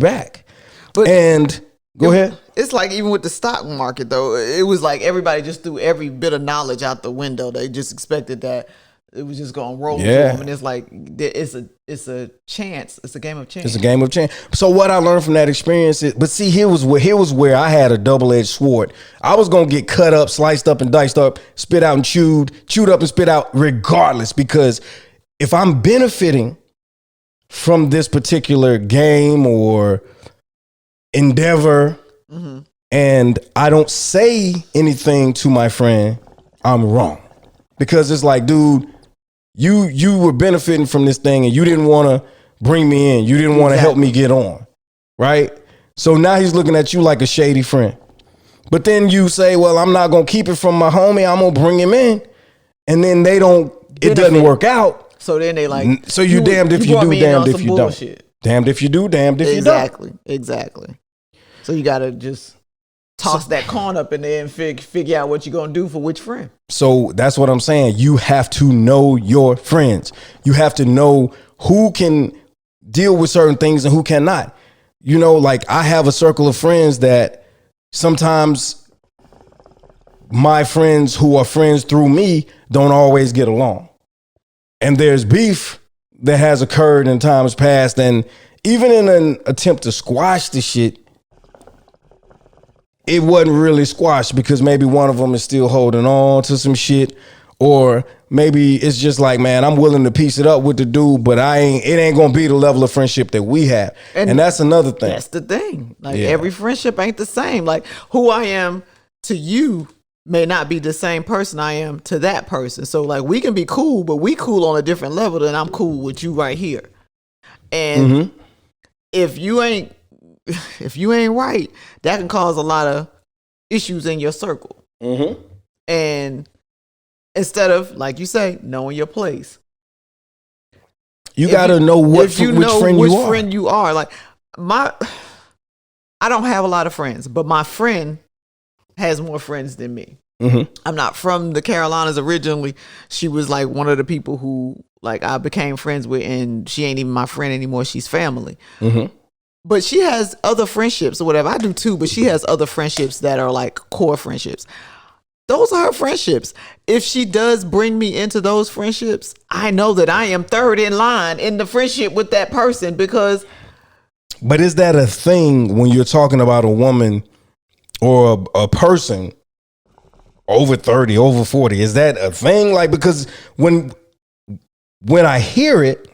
back. But and go ahead. It's like even with the stock market though, it was like everybody just threw every bit of knowledge out the window. They just expected that it was just gonna roll to them, and it's like it's a chance. It's a game of chance. It's a game of chance. So what I learned from that experience is, but see, here was where I had a double-edged sword. I was gonna get cut up, sliced up, and diced up, spit out and chewed up and spit out, regardless. Because if I'm benefiting from this particular game or endeavor, and I don't say anything to my friend, I'm wrong. Because it's like, dude, you were benefiting from this thing and you didn't want to bring me in. You didn't want to help me get on. Right? So now he's looking at you like a shady friend. But then you say, well, I'm not going to keep it from my homie. I'm going to bring him in. And then it doesn't work out. So then they like, so you damned if you do, damned if you don't. Damned if you do, damned if you don't. Exactly. So you got to just toss that coin up in there and figure out what you're going to do for which friend. So that's what I'm saying. You have to know your friends. You have to know who can deal with certain things and who cannot. You know, like I have a circle of friends that sometimes my friends who are friends through me don't always get along. And there's beef that has occurred in times past. And even in an attempt to squash the shit, it wasn't really squashed because maybe one of them is still holding on to some shit, or maybe it's just like, man, I'm willing to piece it up with the dude, but it ain't gonna be the level of friendship that we have. And that's another thing. That's the thing. Like every friendship ain't the same. Like who I am to you may not be the same person I am to that person. So like we can be cool, but we cool on a different level than I'm cool with you right here. And if you ain't right, that can cause a lot of issues in your circle. And instead of, like you say, knowing your place, you got to know which friend you are. Like I don't have a lot of friends, but my friend has more friends than me. I'm not from the Carolinas originally. She was like one of the people who like I became friends with, and she ain't even my friend anymore. She's family. But she has other friendships or whatever. I do too, but she has other friendships that are like core friendships. Those are her friendships. If she does bring me into those friendships, I know that I am third in line in the friendship with that person because. But is that a thing when you're talking about a woman or a person over 30, over 40? Is that a thing? Like, because when I hear it,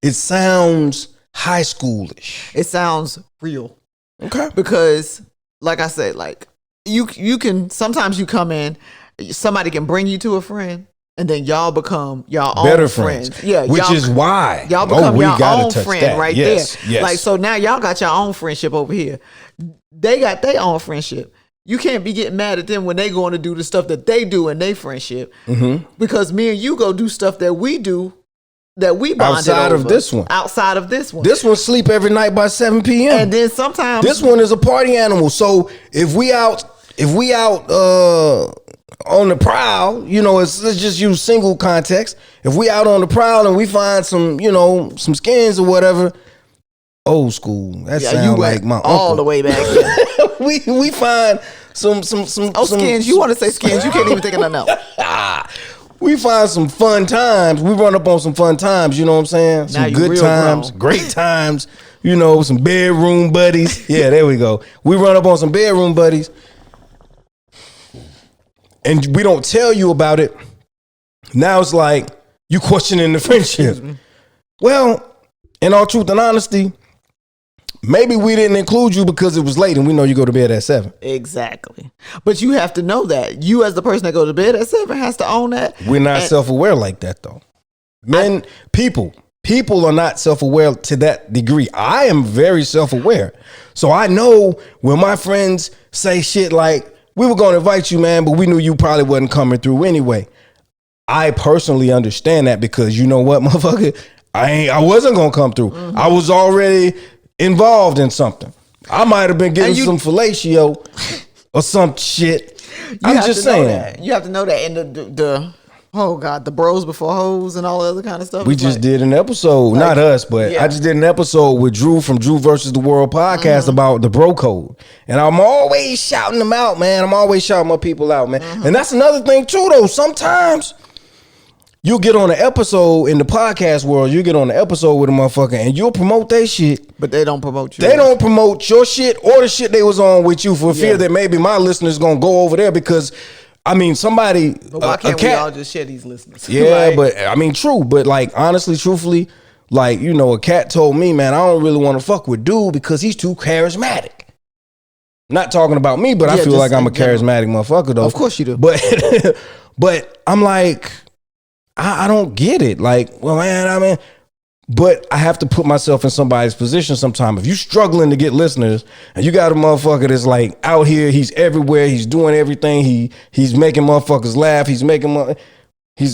it sounds high schoolish. It sounds real. Okay. Because like I said, like you can sometimes you come in, somebody can bring you to a friend, and then y'all become y'all better own friends. Yeah, which is why y'all become your own friend that. right there. Yes. Like so now y'all got your own friendship over here. They got their own friendship. You can't be getting mad at them when they going to do the stuff that they do in their friendship. Because me and you go do stuff that we do that we bonded outside over. of this one. Outside of this one. This one sleep every night by 7 p.m. And then sometimes this one is a party animal. So if we out on the prowl, you know, let's just use single context. If we out on the prowl and we find some, you know, some skins or whatever, old school. That sound like my uncle. All the way back there. we find some skins. You want to say skins? You can't even think of nothing else. We find some fun times. We run up on some fun times. You know what I'm saying? Some good times, great times. You know, some bedroom buddies. Yeah, there we go. We run up on some bedroom buddies, and we don't tell you about it. Now it's like you questioning the friendship. Well, in all truth and honesty, maybe we didn't include you because it was late and we know you go to bed at 7. Exactly. But you have to know that. You as the person that goes to bed at 7 has to own that. We're not self-aware like that though. People are not self-aware to that degree. I am very self-aware. So I know when my friends say shit like, we were going to invite you, man, but we knew you probably wasn't coming through anyway. I personally understand that because you know what, motherfucker? I wasn't going to come through. I was already involved in something. I might have been getting some fellatio or some shit. I'm just saying. You have to know that. And Oh God, the bros before hoes and all the other kind of stuff. We just did an episode, not us, but I just did an episode with Drew from Drew versus the World podcast about the bro code. And I'm always shouting them out, man. I'm always shouting my people out, man. And that's another thing too, though. Sometimes you'll get on an episode in the podcast world, you get on an episode with a motherfucker and you'll promote their shit. But they don't promote you. They don't promote your shit or the shit they was on with you for fear that maybe my listeners gonna go over there because I mean, somebody. But why can't we all just share these listeners? Yeah, like, but I mean, true. But like, honestly, truthfully, like, you know, a cat told me, man, I don't really want to fuck with dude because he's too charismatic. Not talking about me, but I feel like I'm a charismatic motherfucker, though. Of course you do. But I'm like, I don't get it. Like, well, man, I mean. But I have to put myself in somebody's position sometime. If you struggling to get listeners and you got a motherfucker that's like out here, he's everywhere, he's doing everything, he's making motherfuckers laugh, he's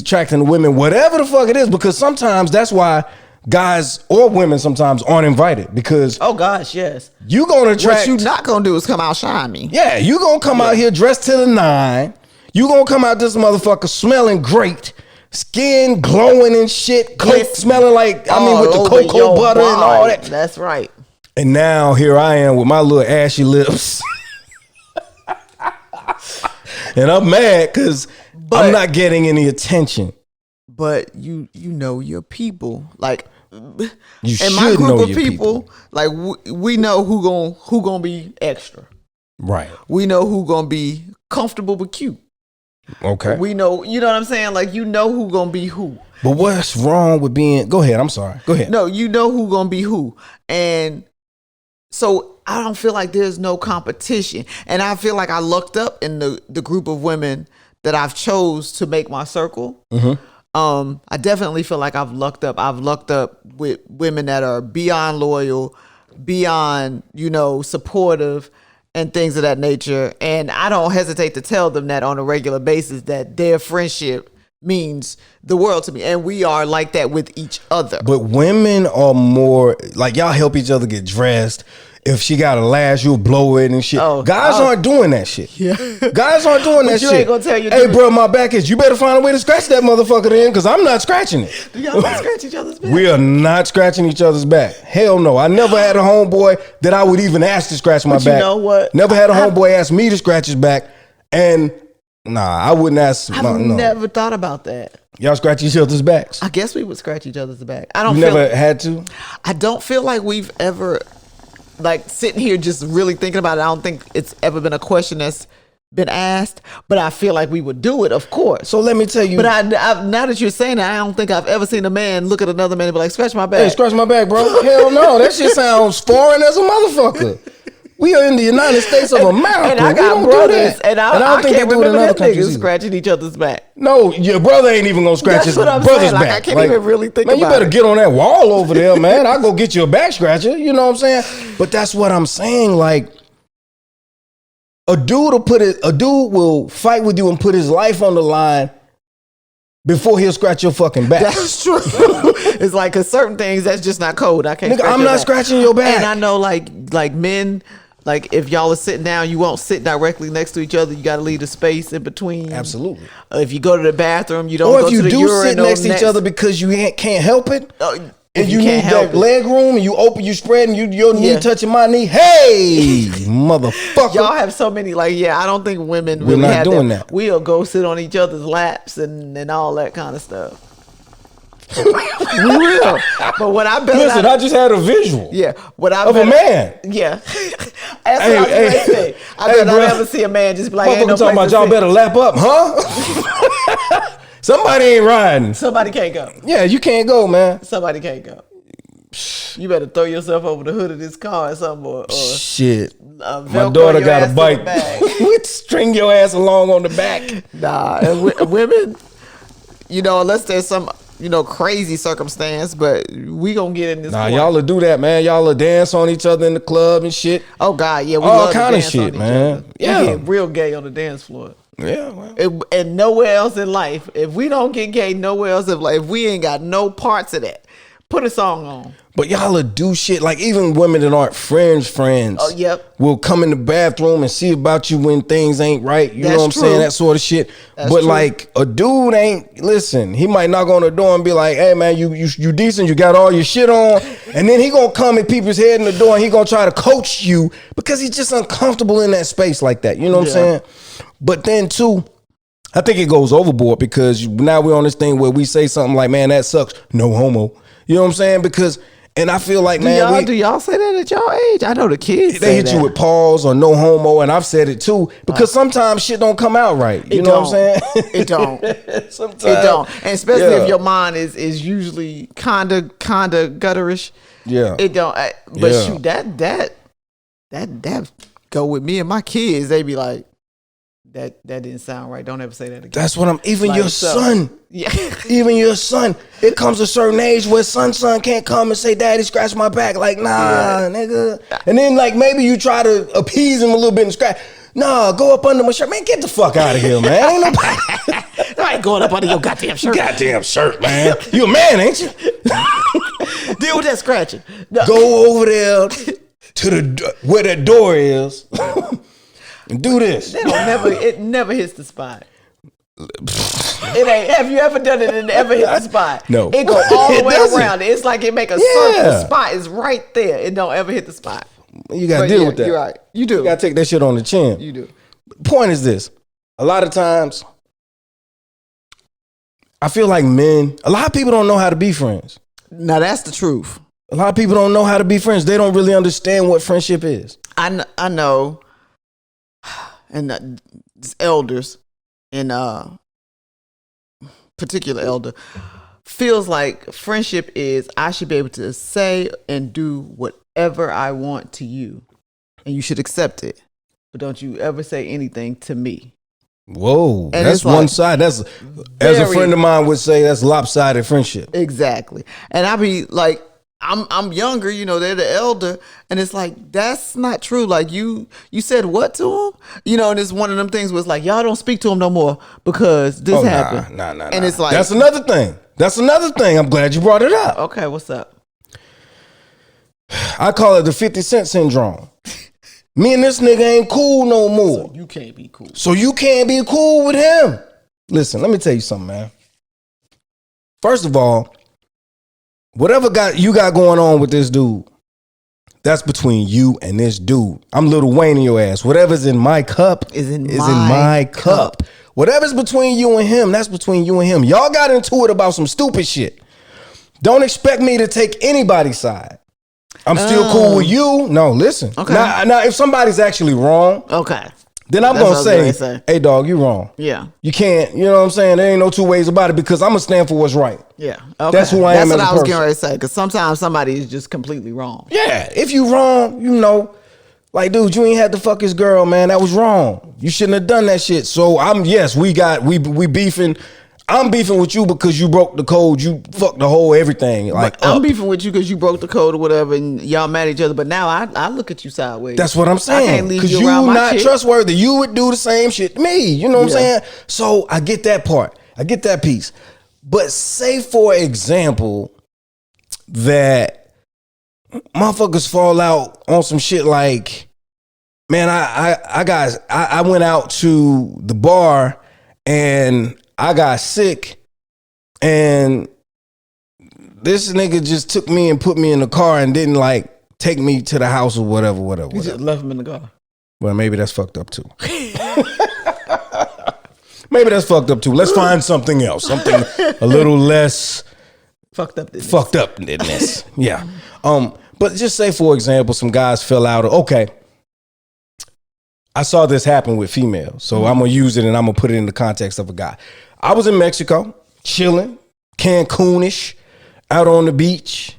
attracting the women, whatever the fuck it is, because sometimes that's why guys or women sometimes aren't invited because oh gosh, yes. You gonna attract. What you not gonna do is come out shiny. Yeah, you gonna come out here dressed to the nine. You gonna come out this motherfucker smelling great. Skin glowing and shit, smelling like, with the cocoa butter and all that. That's right. And now here I am with my little ashy lips. And I'm mad because I'm not getting any attention. But you know your people. Like, you in my group of people, like we know who gonna be extra. Right. We know who gonna be comfortable but cute. Okay. We know, you know what I'm saying? Like, you know who gonna be who. But what's wrong with being, go ahead, I'm sorry. Go ahead. No, you know who gonna be who. And so I don't feel like there's no competition. And I feel like I lucked up in the group of women that I've chose to make my circle. Mm-hmm. I definitely feel like I've lucked up. I've lucked up with women that are beyond loyal, beyond, supportive, and things of that nature. And I don't hesitate to tell them that on a regular basis, that their friendship means the world to me. And we are like that with each other. But women are more, like, y'all help each other get dressed. If she got a lash, you'll blow it and shit. Guys aren't doing that shit. Yeah. Guys aren't doing that shit. Ain't gonna tell you. Hey, bro, my back is. You better find a way to scratch that motherfucker then, because I'm not scratching it. Do y'all not scratch each other's back? We are not scratching each other's back. Hell no. I never had a homeboy that I would even ask to scratch my back. You know what? Never had a homeboy ask me to scratch his back. And I wouldn't ask. I've never thought about that. Y'all scratch each other's backs? I guess we would scratch each other's back. You never had to? I don't feel like we've ever, like, sitting here just really thinking about it. I don't think it's ever been a question that's been asked, but I feel like we would do it, of course. So let me tell you. But I now that you're saying that, I don't think I've ever seen a man look at another man and be like, scratch my back. Hey, scratch my back, bro. Hell no. That shit sounds foreign as a motherfucker. We are in the United States of America. And I got brothers, and I don't think they do it in other countries scratching each other's back. No, your brother ain't even gonna scratch his brother's back. I can't even really think about it. Man, you better get on that wall over there, man. I'll go get you a back scratcher. You know what I'm saying? But that's what I'm saying. Like, a dude will fight with you and put his life on the line before he'll scratch your fucking back. That's true. It's like, cause certain things that's just not code. I can't. Nigga, I'm not scratching your back. And I know, like men. Like, if y'all are sitting down, you won't sit directly next to each other. You got to leave the space in between. Absolutely. If you go to the bathroom, you don't go to the urinal. Or if you do sit next to each other because you can't help it, and you need that leg room, and you spread, and your knee touching my knee. Hey, motherfucker. Y'all have so many, I don't think women really We're not doing that. We'll go sit on each other's laps and all that kind of stuff. We will. But what I bet. Listen, I just had a visual. Yeah. Of a man. Yeah. That's what I was going to say. I bet I never see a man just be like, ain't no talking about y'all better lap up, huh? Somebody ain't riding. Somebody can't go. Yeah, you can't go, man. Somebody can't go. You better throw yourself over the hood of this car or something. Or shit. My daughter got a bike. We'd string your ass along on the back. Nah. And women, unless there's some crazy circumstance, but we gonna get in this. Nah, y'all will do that, man. Y'all will dance on each other in the club and shit. Oh God, yeah, we all love kind to of shit, man. Yeah, we get real gay on the dance floor. Yeah, well. And nowhere else in life, if we don't get gay nowhere else, if we ain't got no parts of that, Put a song on. But y'all will do shit like even women that aren't friends. Oh, yep. Will come in the bathroom and see about you when things ain't right. You know what I'm saying? That sort of shit. But true. Like a dude ain't listen. He might knock on the door and be like, "Hey man, you decent? You got all your shit on?" And then he gonna come and peep his head in the door and he gonna try to coach you because he's just uncomfortable in that space like that. You know what I'm saying? But then too, I think it goes overboard because now we're on this thing where we say something like, "Man, that sucks." No homo. You know what I'm saying? Because. And I feel like, do y'all say that at y'all age? I know the kids. They hit you with pause or no homo, and I've said it too because sometimes shit don't come out right. You know what I'm saying? It don't. Sometimes it don't, and especially if your mind is usually kinda gutterish. Yeah, it don't. But shoot, that go with me and my kids. They be like, that didn't sound right. Don't ever say that again. That's what I'm. Even like, your son. Yeah. Even your son. It comes a certain age where son can't come and say, "Daddy, scratch my back." Like, nah, nigga. And then like maybe you try to appease him a little bit and scratch. Nah, go up under my shirt, man. Get the fuck out of here, man. Ain't nobody. I ain't going up under your goddamn shirt. Goddamn shirt, man. You a man, ain't you? Deal with that scratching. No. Go over there to the where that door is. And do this. It never hits the spot. It ain't. Have you ever done it and it never hit the spot? No. It go all the way around. It's like it make a circle. The spot is right there. It don't ever hit the spot. You gotta deal with that. You're right. You do. You gotta take that shit on the chin. You do. Point is this: a lot of times, I feel like a lot of people don't know how to be friends. Now that's the truth. A lot of people don't know how to be friends. They don't really understand what friendship is. I know. And elders, and particular elder, feels like friendship is I should be able to say and do whatever I want to you, and you should accept it. But don't you ever say anything to me. Whoa, and that's one side. That's as a friend of mine would say, that's lopsided friendship. Exactly, and I be like. I'm younger, they're the elder, and it's like that's not true. Like you said what to him, and it's one of them things where it's like y'all don't speak to him no more because this happened. Nah. And it's like that's another thing. I'm glad you brought it up. Okay, what's up? I call it the 50 Cent syndrome. Me and this nigga ain't cool no more. So you can't be cool. So you can't be cool with him. Listen, let me tell you something, man. First of all. Whatever you got going on with this dude, that's between you and this dude. I'm Lil Wayne in your ass. Whatever's in my cup is in my cup. Whatever's between you and him, that's between you and him. Y'all got into it about some stupid shit. Don't expect me to take anybody's side. I'm still cool with you. No, listen. Okay. Now, if somebody's actually wrong, okay, then I'm going to say, hey, dog, you wrong. Yeah. You can't, you know what I'm saying? There ain't no two ways about it because I'm going to stand for what's right. Yeah. Okay. That's who I am as a person. That's what I was getting ready to say because sometimes somebody is just completely wrong. Yeah. If you wrong, like, dude, you ain't had to fuck his girl, man. That was wrong. You shouldn't have done that shit. So we beefing. I'm beefing with you because you broke the code. You fucked the whole everything. Like I'm beefing with you because you broke the code or whatever, and y'all mad at each other. But now I look at you sideways. That's what I'm saying. I can't leave because you around my not shit. Trustworthy. You would do the same shit to me. You know what I'm saying? So I get that part. I get that piece. But say for example that motherfuckers fall out on some shit like, man, I went out to the bar and I got sick, and this nigga just took me and put me in the car and didn't like take me to the house or whatever. You just left him in the car. Well, maybe that's fucked up too. Maybe that's fucked up too. Let's find something else, something a little less fucked up than this. Yeah. But just say for example, some guys fell out. Okay. I saw this happen with females, so I'm gonna use it and I'm gonna put it in the context of a guy. I was in Mexico, chilling, Cancunish, out on the beach,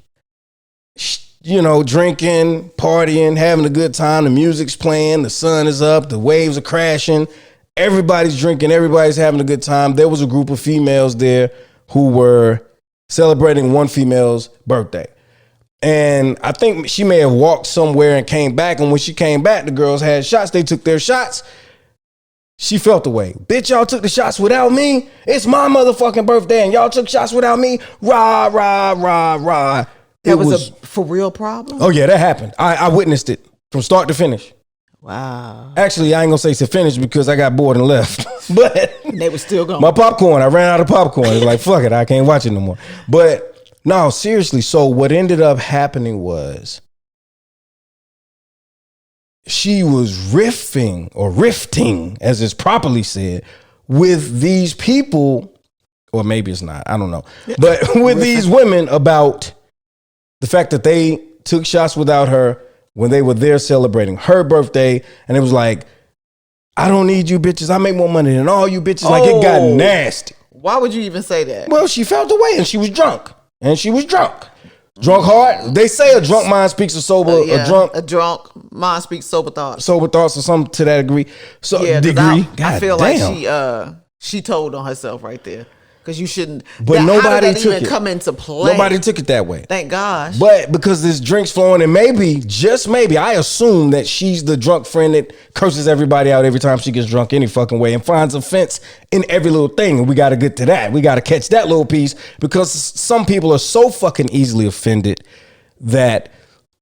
drinking, partying, having a good time. The music's playing, the sun is up, the waves are crashing. Everybody's drinking, everybody's having a good time. There was a group of females there who were celebrating one female's birthday. And I think she may have walked somewhere and came back. And when she came back, the girls had shots. They took their shots. She felt the way. Bitch, y'all took the shots without me. It's my motherfucking birthday and y'all took shots without me. Rah, rah, rah, rah. That was a for real problem? Oh, yeah, that happened. I witnessed it from start to finish. Wow. Actually, I ain't gonna say to finish because I got bored and left. But they were still going. My popcorn, I ran out of popcorn. It's like, fuck it, I can't watch it no more. But no, seriously. So what ended up happening was she was rifting, as it's properly said, with these people, or maybe it's not, I don't know. But with these women about the fact that they took shots without her when they were there celebrating her birthday. And it was like, I don't need you bitches. I make more money than all you bitches. Like, it got nasty. Why would you even say that? Well, she felt the way and she was drunk. Drunk hard. They say a drunk mind speaks a sober, a drunk mind speaks sober thoughts. Sober thoughts or something to that degree. So yeah, degree. I feel like she told on herself right there. Because you shouldn't. But nobody took even it. Come into play. Nobody took it that way. Thank gosh. But because this drink's flowing, and maybe, just maybe, I assume that she's the drunk friend that curses everybody out every time she gets drunk any fucking way and finds offense in every little thing. And we got to get to that. We got to catch that little piece because some people are so fucking easily offended that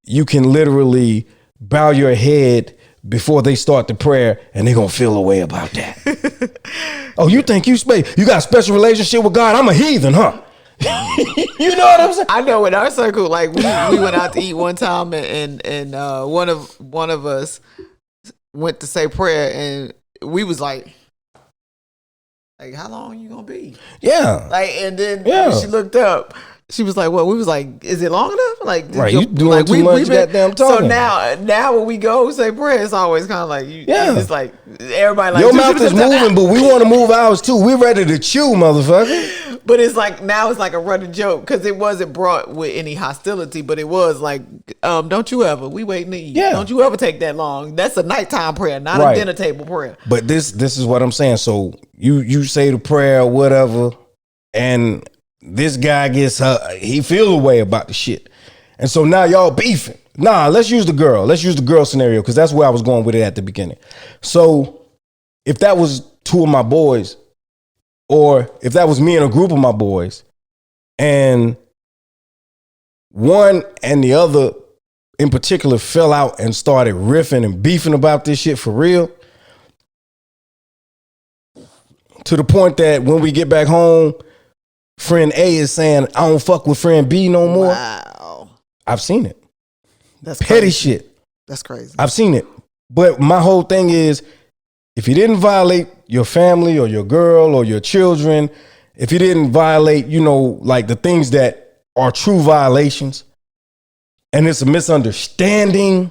you can literally bow your head before they start the prayer and they're going to feel a way about that. Oh, you think you got a special relationship with God? I'm a heathen, huh? You know what I'm saying? I know in our circle, like we went out to eat one time and one of us went to say prayer and we was like how long you gonna be? Yeah. Like, and then when she looked up, she was like, "Well," we was like, "Is it long enough?" Like, right, you doing like, too much goddamn talking. So now when we go say prayer, it's always kind of like it's like everybody like your mouth is moving, but we want to move ours too. We're ready to chew, motherfucker. But it's like now it's like a running joke because it wasn't brought with any hostility, but it was like, don't you ever? We waiting to eat. Yeah. Don't you ever take that long? That's a nighttime prayer, not a dinner table prayer. But this is what I'm saying. So you say the prayer or whatever, and this guy gets he feels a way about the shit. And so now y'all beefing. Nah, let's use the girl. Let's use the girl scenario because that's where I was going with it at the beginning. So if that was two of my boys, or if that was me and a group of my boys, and one and the other in particular fell out and started riffing and beefing about this shit for real, to the point that when we get back home, friend A is saying, I don't fuck with friend B no more. Wow. I've seen it. That's petty crazy. shit. That's crazy. I've seen it. But my whole thing is, if you didn't violate your family or your girl or your children, if you didn't violate, like the things that are true violations, and it's a misunderstanding,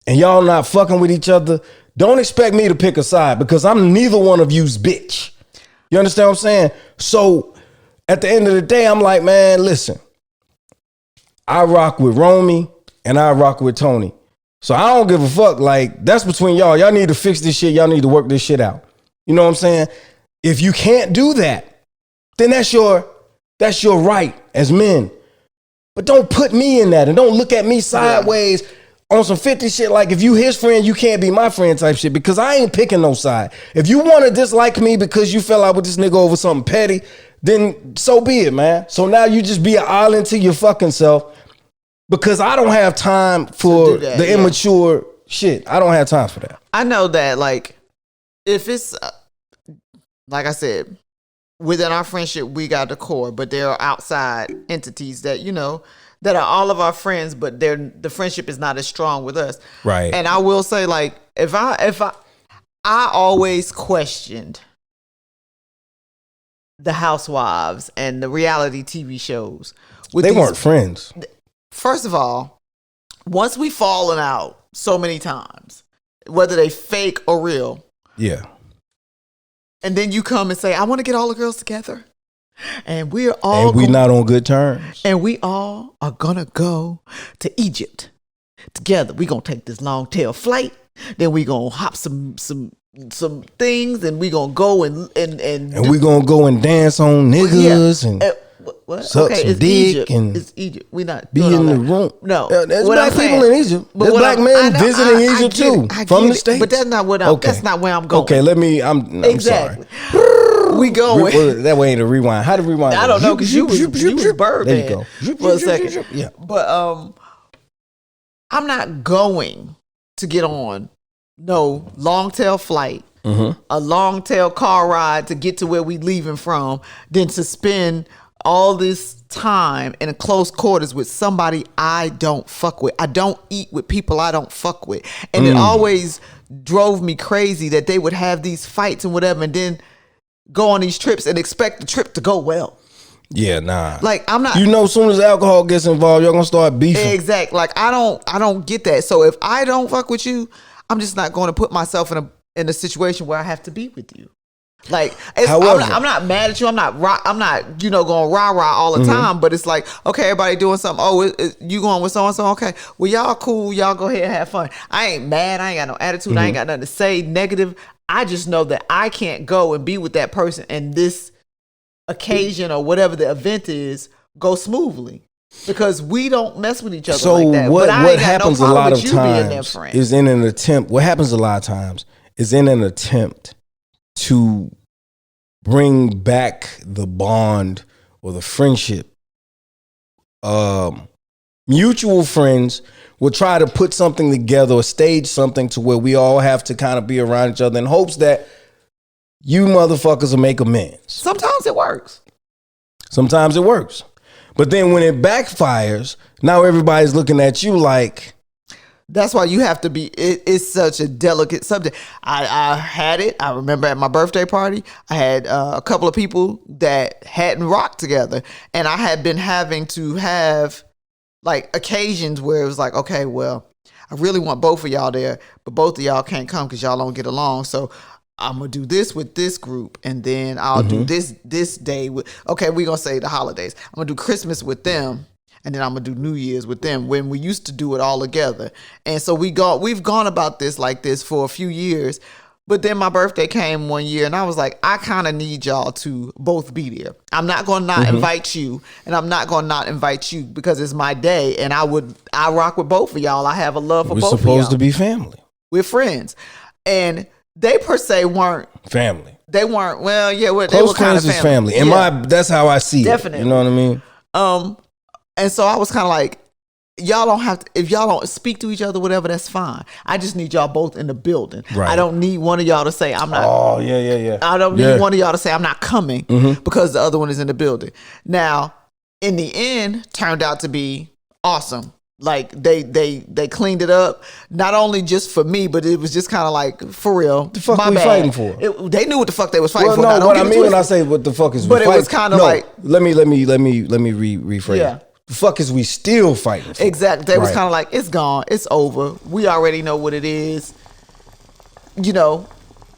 and y'all not fucking with each other, don't expect me to pick a side because I'm neither one of you's bitch. You understand what I'm saying? So at the end of the day, I'm like, man, listen, I rock with Romy and I rock with Tony. So I don't give a fuck. Like, that's between y'all. Y'all need to fix this shit. Y'all need to work this shit out. You know what I'm saying? If you can't do that, then that's your right as men. But don't put me in that and don't look at me sideways on some 50 shit like if you his friend, you can't be my friend type shit because I ain't picking no side. If you want to dislike me because you fell out with this nigga over something petty, then so be it, man. So now you just be an island to your fucking self because I don't have time for the immature shit. I don't have time for that. I know that, like, if it's, like I said, within our friendship, we got the core, but there are outside entities that, that are all of our friends, but the friendship is not as strong with us. Right. And I will say, like, if I always questioned the housewives and the reality TV shows. They weren't friends. First of all, once we've fallen out so many times, whether they fake or real. Yeah. And then you come and say, I want to get all the girls together. And we're not on good terms. And we all are going to go to Egypt together. We're going to take this long tail flight. Then we're going to hop some things and we're going to go and we're going to go and dance on niggas. What? Suck some it's dick Egypt. and It's Egypt. We not be doing all in the that. room. No, there's what black I'm people saying- in Egypt. but There's what black I'm- men I know- visiting I Egypt get it. too I from get the it. States. But that's not what I'm. That's not where I'm going. Okay, I'm Exactly. sorry. We going. That way ain't a rewind. How to rewind? I don't know because you was Birdman There you go. for a second. Yeah. But I'm not going to get on no long tail flight, a long tail car ride to get to where we leaving from, than to spend all this time in a close quarters with somebody I don't fuck with. I don't eat with people I don't fuck with. And it always drove me crazy that they would have these fights and whatever and then go on these trips and expect the trip to go well. Yeah, nah. Like I'm not. As soon as alcohol gets involved, y'all gonna start beefing. Exactly. Like I don't get that. So if I don't fuck with you, I'm just not going to put myself in a situation where I have to be with you. Like, However, I'm not mad at you. I'm not going rah rah all the time. But it's like, okay, everybody doing something. Oh, you going with so and so? Okay, well y'all cool. Y'all go ahead and have fun. I ain't mad. I ain't got no attitude. I ain't got nothing to say negative. I just know that I can't go and be with that person and this occasion or whatever the event is go smoothly. Because we don't mess with each other like that. What but I ain't happens got no a lot of with you being their times friend. is in an attempt. What happens a lot of times is in an attempt to bring back the bond or the friendship. Mutual friends will try to put something together or stage something to where we all have to kind of be around each other in hopes that you motherfuckers will make amends. Sometimes it works. Sometimes it works. But then when it backfires, now everybody's looking at you like... That's why you have to be, it's such a delicate subject. I had it. I remember at my birthday party, I had a couple of people that hadn't rocked together. And I had been having to have like occasions where it was like, okay, well, I really want both of y'all there, but both of y'all can't come because y'all don't get along. So I'm going to do this with this group. And then I'll do this day with, okay, we're going to say the holidays. I'm going to do Christmas with them. And then I'm gonna do New Year's with them when we used to do it all together. And so we've gone about this like this for a few years. But then my birthday came one year and I was like, I kind of need y'all to both be there. I'm not gonna not invite you, and I'm not gonna not invite you because it's my day. And I rock with both of y'all. I have a love for both of y'all. We're supposed to be family. We're friends. And they per se weren't family. They weren't, well, yeah, they close were kind of friends is family. And that's how I see Definitely. it. You know what I mean? And so I was kind of like, y'all don't have to, if y'all don't speak to each other, whatever, that's fine. I just need y'all both in the building. Right. I don't need one of y'all to say, I'm not. Oh, yeah. I don't need one of y'all to say, I'm not coming because the other one is in the building. Now, in the end, turned out to be awesome. Like they cleaned it up, not only just for me, but it was just kind of like, for real. The fuck my we bad. Fighting for? They knew what the fuck they was fighting Well, for. no, Now, what I mean when I say what the fuck is we but fighting? it was kind of like, let me rephrase. Yeah. The fuck is we still fighting for? Exactly. They was Right. kind of like, it's gone. It's over. We already know what it is. You know,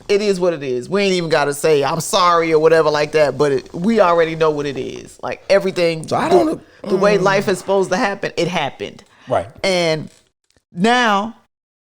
it is what it is. We ain't even got to say, I'm sorry or whatever like that. But we already know what it is. Like everything, So I don't the way life is supposed to happen, it happened. Right. And now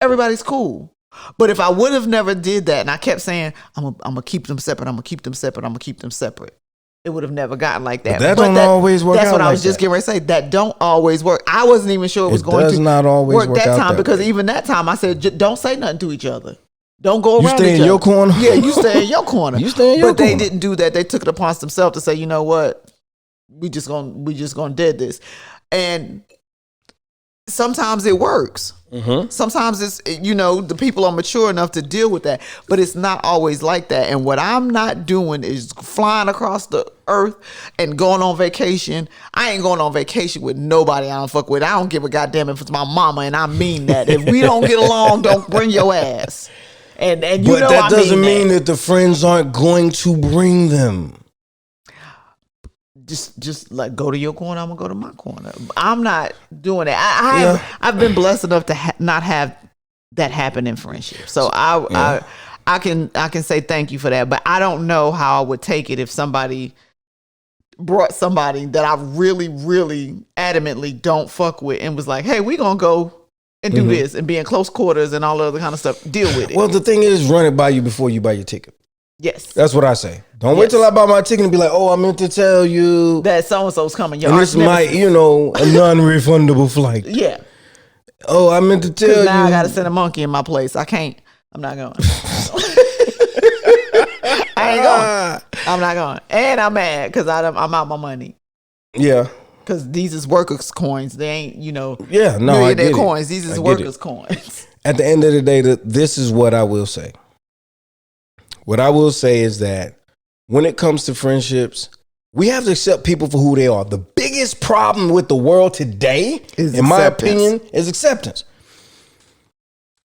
everybody's cool. But if I would have never did that and I kept saying, I'm going to keep them separate, I'm going to keep them separate, I'm going to keep them separate, it would have never gotten like that. But that don't always work That's out what I was like just that. getting ready to say. That don't always work. I wasn't even sure it was going does to not always work that out time that because way. even that time I said, don't say nothing to each other. Don't go You around stay each in your other. corner? Yeah, you stay in your corner. You stay in your But they corner. didn't do that. They took it upon themselves to say, you know what? We just gonna dead this. And sometimes it works. Sometimes it's, the people are mature enough to deal with that, but it's not always like that. And what I'm not doing is flying across the earth and going on vacation. I ain't going on vacation with nobody I don't fuck with. I don't give a goddamn if it's my mama, and I mean that. If we don't get along, don't bring your ass. And you But know that I doesn't mean that the friends aren't going to bring them. Just like go to your corner, I'm gonna go to my corner. I'm not doing that. I've been blessed enough to not have that happen in friendship. So I can say thank you for that. But I don't know how I would take it if somebody brought somebody that I really, really adamantly don't fuck with and was like, hey, we gonna go and do this and be in close quarters and all the other kind of stuff. Deal with it. Well, the thing is, run it by you before you buy your ticket. Yes. That's what I say. Don't wait till I buy my ticket and be like, oh, I meant to tell you that so-and-so's coming. Your and this might, a non-refundable flight. Yeah. Oh, I meant to tell you. Now I got to send a monkey in my place. I can't. I'm not going. I ain't going. I'm not going. And I'm mad because I'm out my money. Yeah. Because these is workers' coins. They ain't, yeah, no, millionaire coins. These is workers' coins. At the end of the day, this is what I will say. What I will say is that when it comes to friendships, we have to accept people for who they are. The biggest problem with the world today, in my opinion, is acceptance.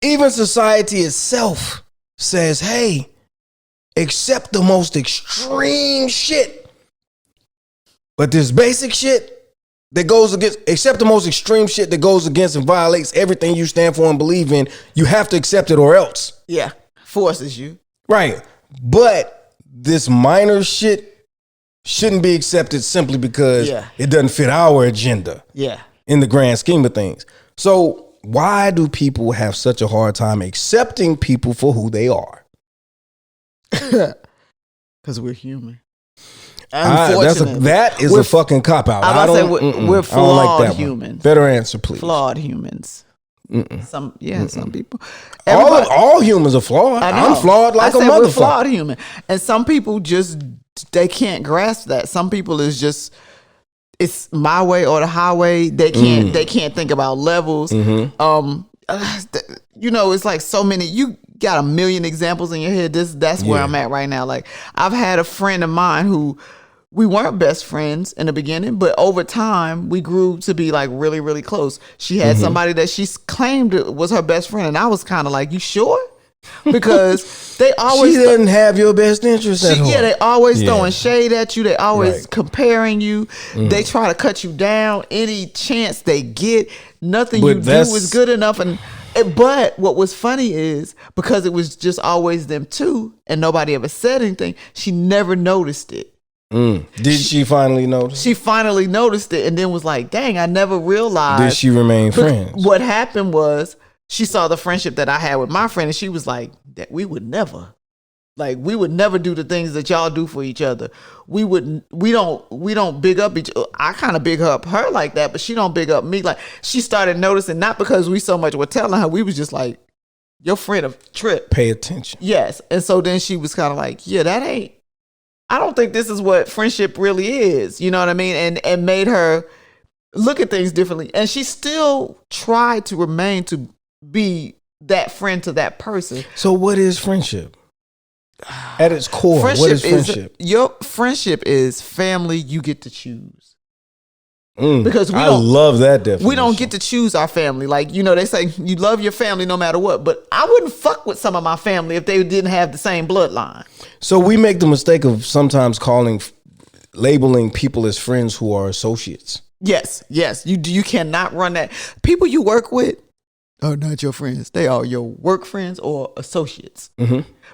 Even society itself says, hey, accept the most extreme shit. But this basic shit that goes against, accept the most extreme shit that goes against and violates everything you stand for and believe in, you have to accept it or else. Yeah, forces you. Right. But this minor shit shouldn't be accepted simply because it doesn't fit our agenda. Yeah. In the grand scheme of things. So why do people have such a hard time accepting people for who they are? Because we're human. That is a fucking cop out. I don't say we're flawed like humans. Better answer, please. Flawed humans. Some people. All humans are flawed. I'm flawed like a motherfucker. We're flawed human, and some people just they can't grasp that. Some people is just it's my way or the highway. They can't think about levels. It's like so many. You got a million examples in your head. That's where I'm at right now. Like I've had a friend of mine who we weren't best friends in the beginning, but over time we grew to be like really, really close. She had somebody that she claimed was her best friend, and I was kind of like, "You sure?" Because they always she doesn't have your best interest at heart. Yeah, they always throwing shade at you. They always comparing you. They try to cut you down any chance they get. Nothing you do is good enough. But what was funny is because it was just always them two, and nobody ever said anything. She never noticed it. Did she finally notice? She finally noticed it, and then was like, "Dang, I never realized." Did she remain friends? What happened was she saw the friendship that I had with my friend, and she was like, "That we would never do the things that y'all do for each other. We don't big up each other. I kind of big up her like that, but she don't big up me." Like she started noticing, not because we so much were telling her, we was just like, "Your friend a trip. Pay attention." Yes, and so then she was kind of like, "Yeah, that ain't. I don't think this is what friendship really is." You know what I mean? And made her look at things differently. And she still tried to remain to be that friend to that person. So what is friendship? At its core, what is friendship? Your friendship is family you get to choose. Because I love that definition. We don't get to choose our family. Like, they say you love your family no matter what. But I wouldn't fuck with some of my family if they didn't have the same bloodline. So we make the mistake of sometimes labeling people as friends who are associates. Yes. You cannot run that. People you work with are not your friends. They are your work friends or associates.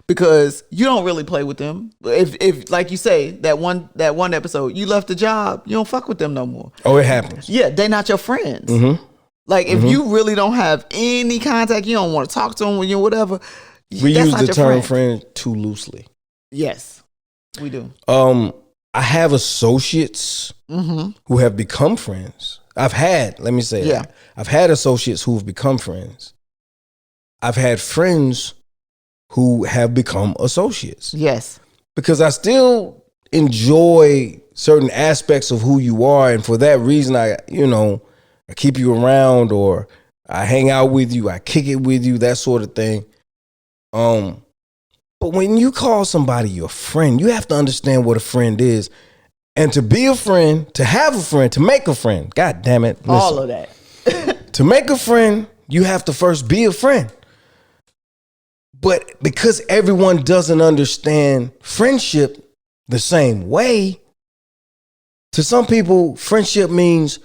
Because you don't really play with them. If like you say, that one episode, you left the job, you don't fuck with them no more. Oh, it happens. Yeah, they're not your friends. Like if you really don't have any contact, you don't want to talk to them when you're whatever. We use the term friend too loosely. Yes, we do. I have associates who have become friends. I've had associates who have become friends. I've had friends who have become associates. Yes. Because I still enjoy certain aspects of who you are. And for that reason, I keep you around, or I hang out with you, I kick it with you, that sort of thing. But when you call somebody your friend, you have to understand what a friend is. And to be a friend, to have a friend, to make a friend, God damn it. Listen, all of that. To make a friend, you have to first be a friend. But because everyone doesn't understand friendship the same way, to some people, friendship means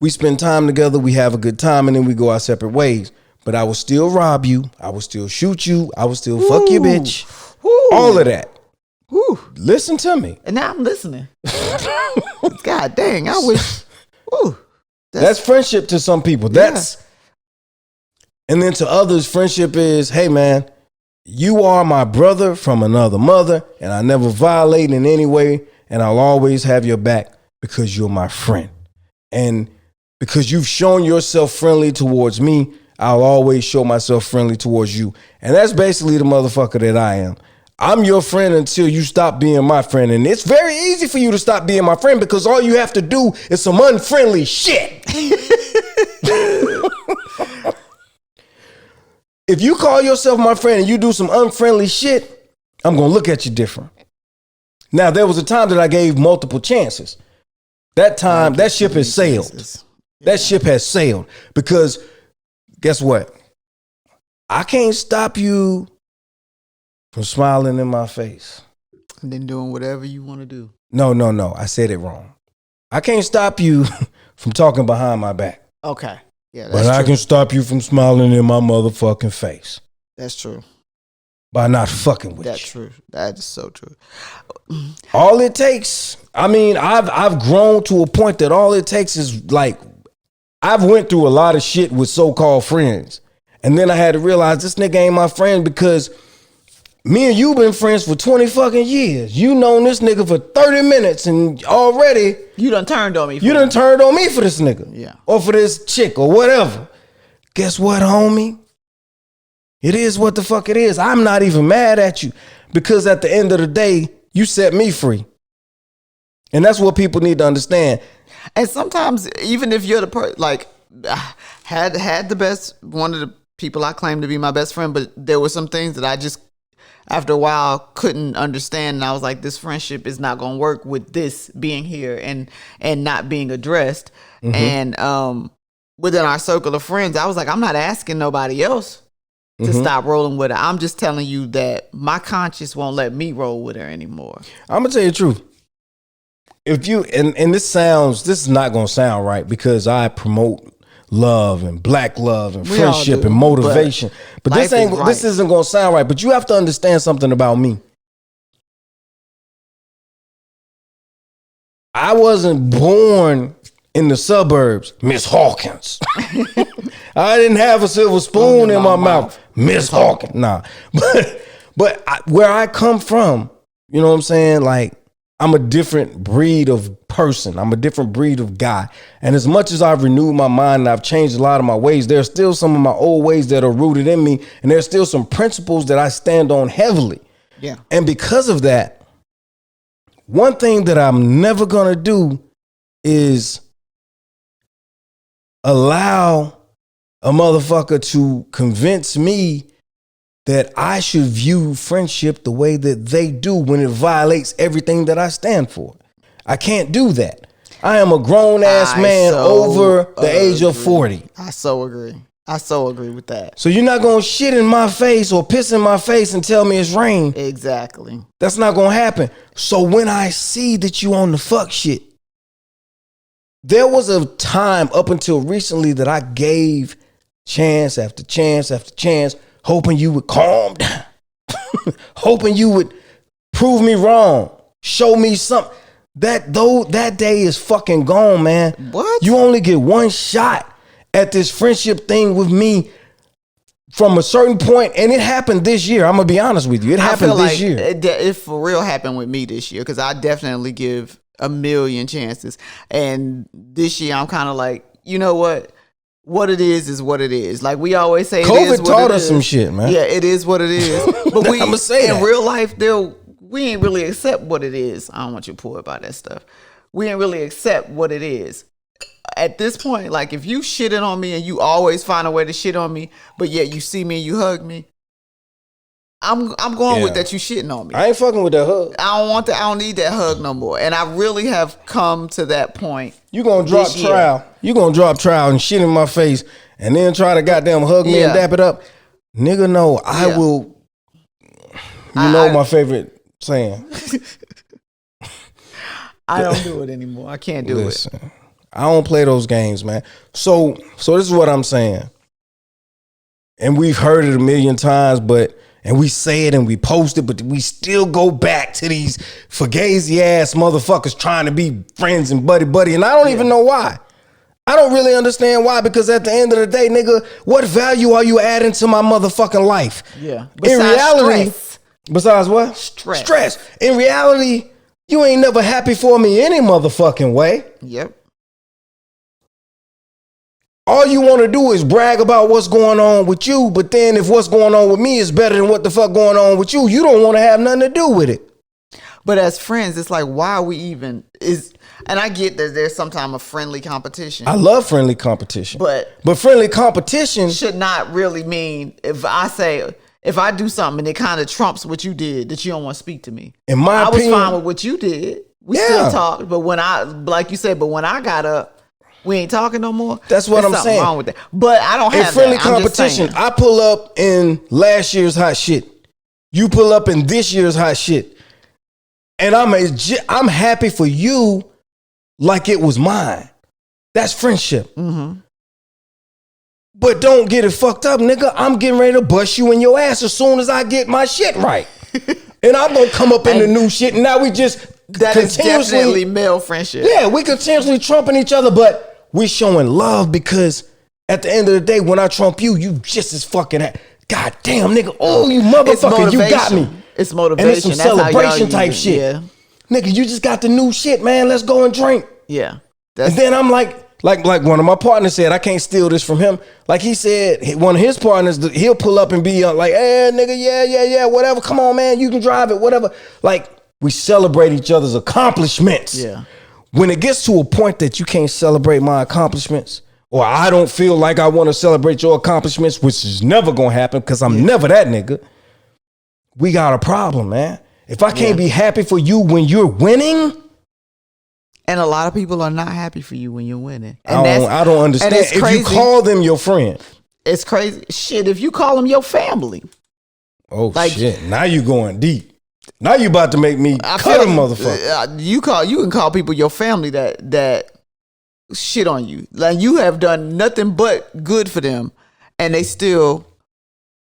we spend time together, we have a good time, and then we go our separate ways. But I will still rob you. I will still shoot you. I will still fuck your bitch. All of that. Listen to me. And now I'm listening. God dang, I wish. That's friendship to some people. And then to others, friendship is, hey man, You are my brother from another mother, and I never violate in any way, and I'll always have your back because you're my friend. And because you've shown yourself friendly towards me, I'll always show myself friendly towards you. And that's basically the motherfucker that I am. I'm your friend until you stop being my friend. And it's very easy for you to stop being my friend because all you have to do is some unfriendly shit. If you call yourself my friend and you do some unfriendly shit, I'm going to look at you different. Now, there was a time that I gave multiple chances. That time, that ship has sailed. That ship has sailed because guess what? I can't stop you from smiling in my face. And then doing whatever you want to do. No. I said it wrong. I can't stop you from talking behind my back. Okay. Yeah, that's but true. I can stop you from smiling in my motherfucking face. That's true. By not fucking with That's you. true. That is so true. All it takes, I mean, I've grown to a point that all it takes is like, I've went through a lot of shit with so-called friends. And then I had to realize this nigga ain't my friend because me and you been friends for 20 fucking years. You known this nigga for 30 minutes and already You done turned on me. You done turned on me for this nigga. Yeah. Or for this chick or whatever. Guess what, homie? It is what the fuck it is. I'm not even mad at you because at the end of the day, you set me free. And that's what people need to understand. And sometimes, even if you're the person, like, had the best, one of the people I claim to be my best friend, but there were some things that I just, after a while, couldn't understand. And I was like, this friendship is not going to work with this being here and not being addressed. Mm-hmm. And within our circle of friends, I was like, I'm not asking nobody else to stop rolling with her. I'm just telling you that my conscience won't let me roll with her anymore. I'm gonna tell you the truth. If you and this is not gonna sound right because I promote love and black love and friendship and motivation. But this isn't gonna sound right. But you have to understand something about me. I wasn't born in the suburbs, Miss Hawkins. I didn't have a silver spoon in my mouth, Miss Hawkins. Nah, but where I come from, you know what I'm saying? Like, I'm a different breed of person. I'm a different breed of guy. And as much as I've renewed my mind and I've changed a lot of my ways, there's still some of my old ways that are rooted in me. And there's still some principles that I stand on heavily. Yeah. And because of that, one thing that I'm never going to do is allow a motherfucker to convince me that I should view friendship the way that they do when it violates everything that I stand for. I can't do that. I am a grown ass man over the age of 40. I so agree. I so agree with that. So you're not gonna shit in my face or piss in my face and tell me it's rain. Exactly. That's not gonna happen. So when I see that you on the fuck shit, there was a time up until recently that I gave chance after chance after chance, hoping you would calm down, hoping you would prove me wrong, show me something. That day is fucking gone, man. What? You only get one shot at this friendship thing with me from a certain point, and it happened this year. I'm gonna be honest with you. It happened this year. It for real happened with me this year because I definitely give a million chances, and this year I'm kind of like, you know what? What it is what it is. Like we always say, COVID taught us some shit, man. Yeah, it is what it is. But we, I'ma say in that. real life, we ain't really accept what it is. I don't want you to pour about that stuff. We ain't really accept what it is. At this point, like if you shitting on me and you always find a way to shit on me, but yet you see me and you hug me, I'm going with that you shitting on me. I ain't fucking with that hug. I don't want that. I don't need that hug no more. And I really have come to that point. You gonna drop trowel. You gonna drop trowel and shit in my face and then try to goddamn hug me and dap it up. Nigga, no, I will. You know my favorite saying. I don't do it anymore. I can't do it. I don't play those games, man. So this is what I'm saying. And we've heard it a million times, and we say it and we post it, but we still go back to these fugazi ass motherfuckers trying to be friends and buddy. And I don't even know why. I don't really understand why, because at the end of the day, nigga, what value are you adding to my motherfucking life? Yeah. In reality, besides what? Stress. In reality, you ain't never happy for me any motherfucking way. Yep. All you want to do is brag about what's going on with you, but then if what's going on with me is better than what the fuck going on with you, you don't want to have nothing to do with it. But as friends, it's like, why are we even and I get that there's sometimes a friendly competition. I love friendly competition. But friendly competition should not really mean if I do something and it kind of trumps what you did, that you don't want to speak to me. In my opinion, I was fine with what you did. We still talked, but when like you said, when I got up, we ain't talking no more. That's what I'm saying. Wrong with that. But I don't have in friendly that. competition. I pull up in last year's hot shit. You pull up in this year's hot shit, and I'm happy for you, like it was mine. That's friendship. Mm-hmm. But don't get it fucked up, nigga. I'm getting ready to bust you in your ass as soon as I get my shit right, and I'm gonna come up in the new shit. And now we just that is definitely male friendship. Yeah, we continuously trumping each other, but we showing love, because at the end of the day, when I trump you, you just as fucking God damn, nigga. Oh, you motherfucker, you got me. It's motivation. And it's some celebration type shit. Yeah. Nigga, you just got the new shit, man. Let's go and drink. Yeah. And then I'm like one of my partners said, I can't steal this from him. Like he said, one of his partners, he'll pull up and be like, hey, nigga, yeah, whatever. Come on, man. You can drive it, whatever. Like, we celebrate each other's accomplishments. Yeah. When it gets to a point that you can't celebrate my accomplishments, or I don't feel like I want to celebrate your accomplishments, which is never going to happen because I'm never that nigga, we got a problem, man. If I can't be happy for you when you're winning. And a lot of people are not happy for you when you're winning. And I don't understand. If you call them your friend. It's crazy. Shit, if you call them your family. Oh, shit. Now you going deep. Now you about to make me cut a motherfucker. You can call people your family that shit on you. Like, you have done nothing but good for them, and they still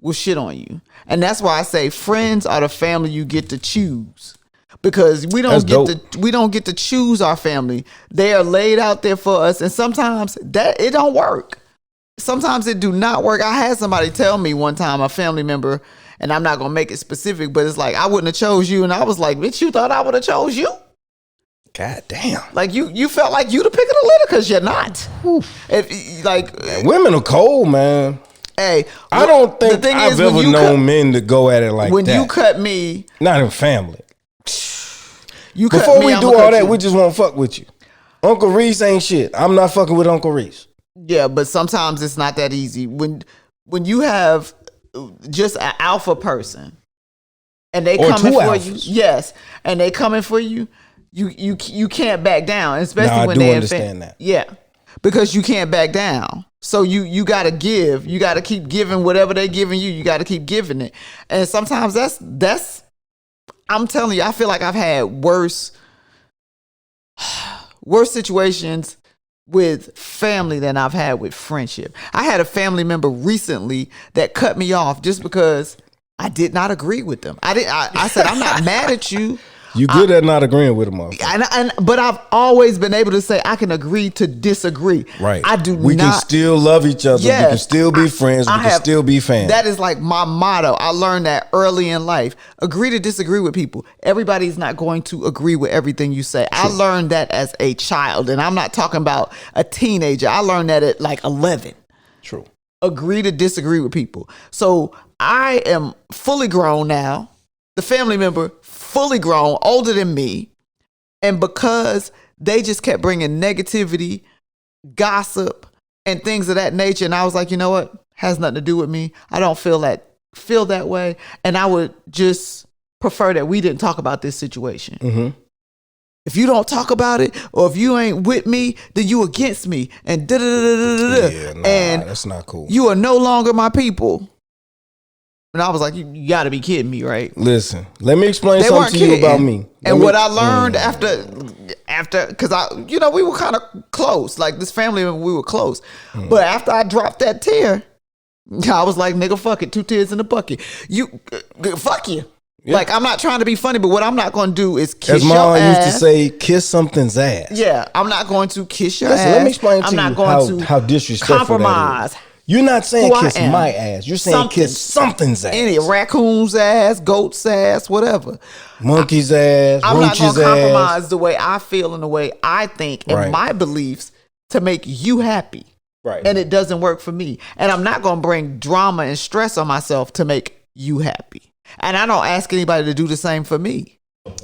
will shit on you. And that's why I say friends are the family you get to choose, because we don't get to choose our family. They are laid out there for us, and sometimes that it don't work. Sometimes it do not work. I had somebody tell me one time, a family member. And I'm not going to make it specific, but it's like, I wouldn't have chose you. And I was like, bitch, you thought I would have chose you? God damn. Like, you felt like you the pick of the litter, because you're not. Man, women are cold, man. Hey. I don't think I've ever known men to go at it like that. When you cut me. Not in family. Before we do all that, we just won't fuck with you. Uncle Reese ain't shit. I'm not fucking with Uncle Reese. Yeah, but sometimes it's not that easy. When you have just an alpha person and they coming for you, yes, and they coming for you, you can't back down, especially when they understand that. Yeah, because you can't back down. So you got to give. You got to keep giving whatever they giving you. You got to keep giving it, and sometimes that's. I'm telling you, I feel like I've had worse situations with family than I've had with friendship. I had a family member recently that cut me off just because I did not agree with them. I said, I'm not mad at you. You good at not agreeing with them, motherfucker. But I've always been able to say I can agree to disagree. Right. We can still love each other. Yes, we can still be friends. We can still be fans. That is like my motto. I learned that early in life. Agree to disagree with people. Everybody's not going to agree with everything you say. True. I learned that as a child, and I'm not talking about a teenager. I learned that at like 11. True. Agree to disagree with people. So I am fully grown now. The family member, fully grown, older than me. And because they just kept bringing negativity, gossip, and things of that nature. And I was like, you know what? Has nothing to do with me. I don't feel that way. And I would just prefer that we didn't talk about this situation. Mm-hmm. If you don't talk about it, or if you ain't with me, then you against me. And da-da-da-da-da-da. Yeah, and that's not cool. You are no longer my people. And I was like, you got to be kidding me, right? Listen, let me explain something to you about me. What I learned after, because we were kind of close. Like this family, we were close. But after I dropped that tear, I was like, nigga, fuck it. 2 tears in the bucket. Fuck you. Yeah. Like, I'm not trying to be funny, but what I'm not going to do is kiss As your mom ass. used to say, kiss something's ass. Yeah, I'm not going to kiss your Listen, ass. let me explain I'm to not you going to how disrespectful compromise. that is. You're not saying who I kiss am. my ass. You're saying kiss something's ass. Any raccoon's ass, goat's ass, whatever. Monkey's ass, I'm not going roach's to ass. compromise the way I feel and the way I think and Right. my beliefs to make you happy. Right. And it doesn't work for me. And I'm not going to bring drama and stress on myself to make you happy. And I don't ask anybody to do the same for me.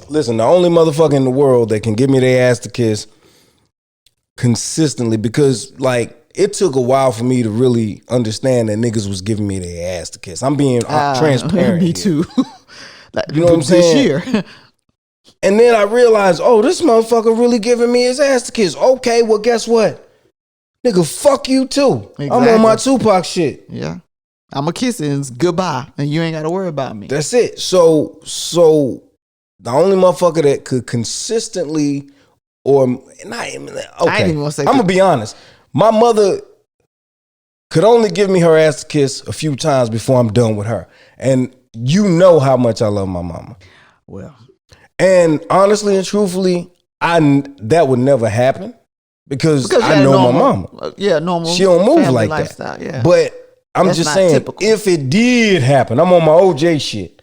Listen, the only motherfucker in the world that can give me their ass to kiss consistently, because like it took a while for me to really understand that niggas was giving me their ass to kiss. I'm being transparent. Me here. too. Like, You know what I'm saying? This year. And then I realized, oh, this motherfucker really giving me his ass to kiss. Okay, well, guess what? Nigga, fuck you too. I'm on my Tupac shit. Yeah. I'm a kiss and goodbye. And you ain't got to worry about me. That's it. So the only motherfucker that could consistently or not even okay. I ain't even gonna say I'm gonna be honest. My mother could only give me her ass to kiss a few times before I'm done with her. And you know how much I love my mama. Well. And honestly and truthfully, that would never happen. Because I know my mama. Yeah, normal. She don't move like lifestyle, that. Yeah. But I'm That's just not saying, typical. if it did happen, I'm on my OJ shit.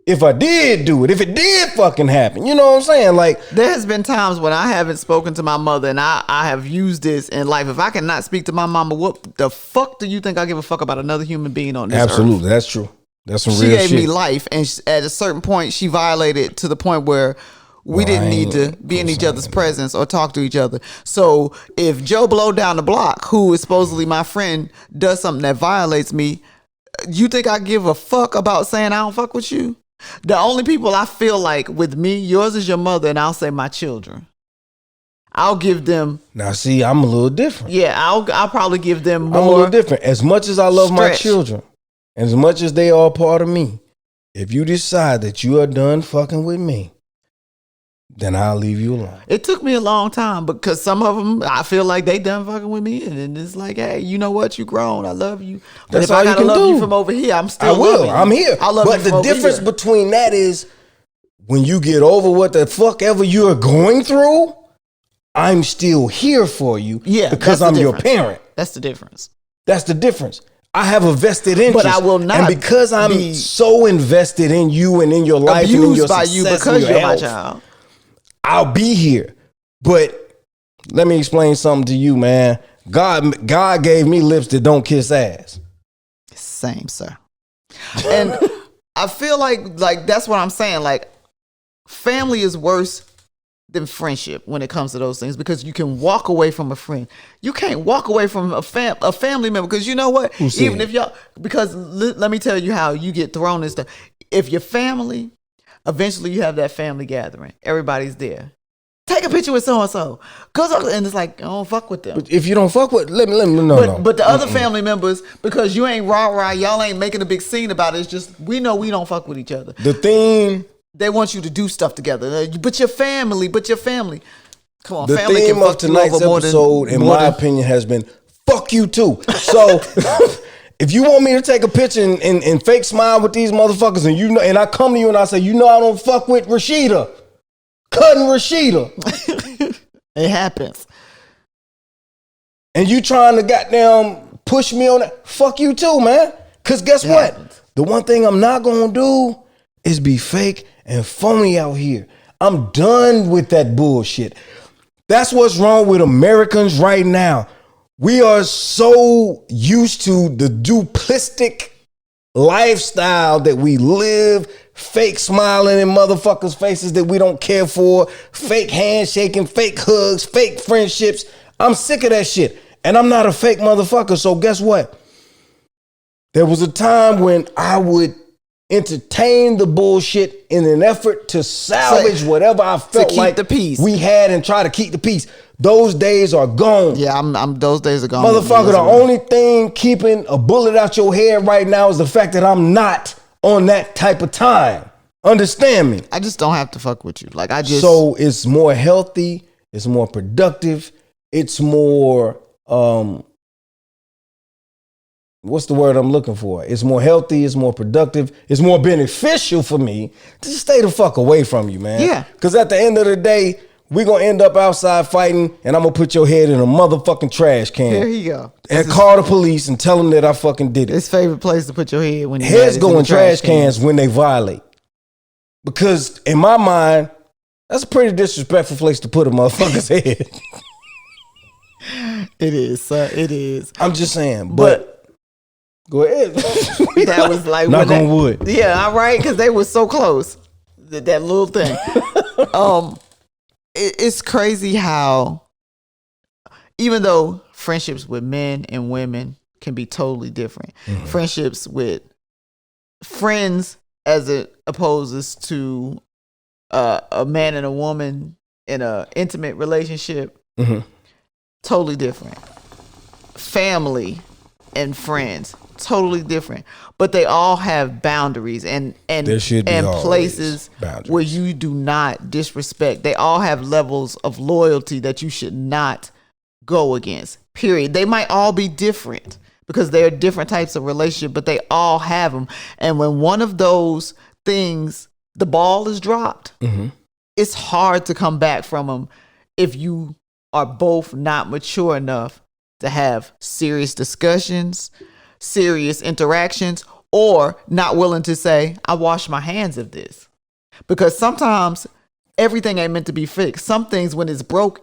If I did do it, if it did fucking happen, you know what I'm saying? Like, there has been times when I haven't spoken to my mother and I have used this in life. If I cannot speak to my mama, what the fuck do you think I give a fuck about another human being on this earth? absolutely, that's true. That's some She real gave shit. me life, and at a certain point, she violated to the point where we didn't need to be in each other's presence or talk to each other. So if Joe Blow down the block, who is supposedly my friend, does something that violates me, you think I give a fuck about saying I don't fuck with you? The only people I feel like with me, yours is your mother, and I'll say my children. I'll give them. Now, see, I'm a little different. Yeah, I'll probably give them more. I'm a little different. As much as I love my stretch. children, as much as they are part of me, if you decide that you are done fucking with me, then I'll leave you alone. It took me a long time because some of them, I feel like they done fucking with me. And then it's like, hey, you know what? You grown. I love you. But That's if I all you gotta can love do. you from over here, I'm still I will. loving you. I'm here. I love but you the from over difference here. between that is when you get over what the fuck ever you're going through, I'm still here for you. Yeah, because that's I'm the your difference. parent. That's the difference. That's the difference. I have a vested interest. But I will not And because I'm be so invested in you and in your life and in your Abused by you success because and your you're my health, child. I'll be here. But let me explain something to you, man. God gave me lips that don't kiss ass. Same, sir. And I feel like that's what I'm saying. Like, family is worse than friendship when it comes to those things, because you can walk away from a friend. You can't walk away from a family member, because you know what? Even if y'all, because let me tell you how you get thrown and stuff. If your family, eventually you have that family gathering. Everybody's there. Take a picture with so and so, and it's like, I don't fuck with them. But if you don't fuck with, let me no. But the other family members, because you ain't rah, y'all ain't making a big scene about it. It's just, we know we don't fuck with each other. The thing. They want you to do stuff together. But your family. Come on, The family theme can of fuck you tonight's over more than- episode, in more my than- opinion, has been fuck you too. So if you want me to take a picture and fake smile with these motherfuckers, and you know, and I come to you and I say, you know, I don't fuck with Rashida, cutting Rashida, It happens. and you trying to goddamn push me on that, fuck you too, man. Cause guess It what? happens. The one thing I'm not gonna do is be fake and phony out here. I'm done with that bullshit. That's what's wrong with Americans right now. We are so used to the duplistic lifestyle that we live, fake smiling in motherfuckers' faces that we don't care for, fake handshaking, fake hugs, fake friendships. I'm sick of that shit. And I'm not a fake motherfucker. So guess what? There was a time when I would entertain the bullshit in an effort to salvage whatever I felt keep like the peace. we had and try to keep the peace. Those days are gone. Yeah, I'm those days are gone. Motherfucker, the only thing keeping a bullet out your head right now is the fact that I'm not on that type of time. Understand me? I just don't have to fuck with you. Like, I just. So it's more healthy, it's more productive, it's more what's the word I'm looking for? It's more healthy, it's more productive, it's more beneficial for me to just stay the fuck away from you, man. Yeah. Because at the end of the day, we gonna end up outside fighting, and I'm gonna put your head in a motherfucking trash can. Here you go. And call the police and tell them that I fucking did it. His favorite place to put your head when heads go in trash cans when they violate. Because in my mind, that's a pretty disrespectful place to put a motherfucker's head. It is, sir. It is. I'm just saying, but go ahead. That was like knock on wood. Yeah, all right, because they were so close. That little thing. It's crazy how, even though friendships with men and women can be totally different, friendships with friends as it opposes to a man and a woman in an intimate relationship, totally different. Family and friends, totally different. But they all have boundaries and places where you do not disrespect. They all have levels of loyalty that you should not go against. Period. They might all be different because they're different types of relationship, but they all have them. And when one of those things, the ball is dropped, it's hard to come back from them if you are both not mature enough to have serious discussions, serious interactions, or not willing to say, I wash my hands of this. Because sometimes everything ain't meant to be fixed. Some things, when it's broke